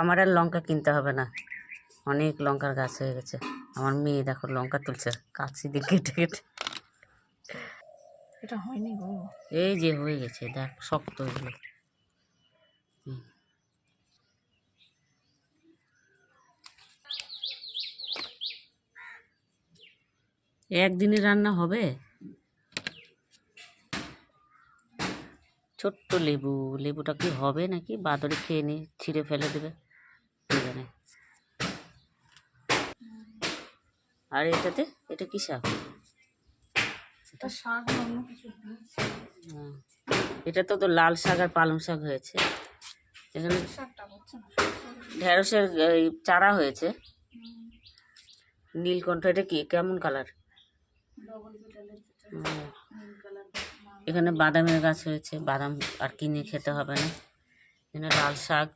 আমার আর লঙ্কা কিনতে হবে না, অনেক লঙ্কার গাছ হয়ে গেছে। আমার মেয়ে দেখো লঙ্কা তুলছে কাছি দিয়ে কেটে কেটে। এটা হয়নি গো। এই যে হয়ে গেছে, দেখ শক্ত এগুলো। একদিনে রান্না হবে। ছোট্ট লেবু, লেবুটা কি হবে নাকি বাদরে খেয়ে নি ছিঁড়ে ফেলে দেবে কে জানে। আর এটাতে, এটা কি শাক? এটা শাক অন্য কিছু দিয়েছে। হ্যাঁ, এটা তো তো লাল শাক আর পালং শাক হয়েছে। এখানে শাকটা হচ্ছে না। ঢেঁড়সের এই চারা হয়েছে। নীলকণ্ঠ, এটা কি কেমন কালার? এখানে বাদামের গাছ হয়েছে, বাদাম আর কিনে খেতে হবে না। এখানে লাল শাক।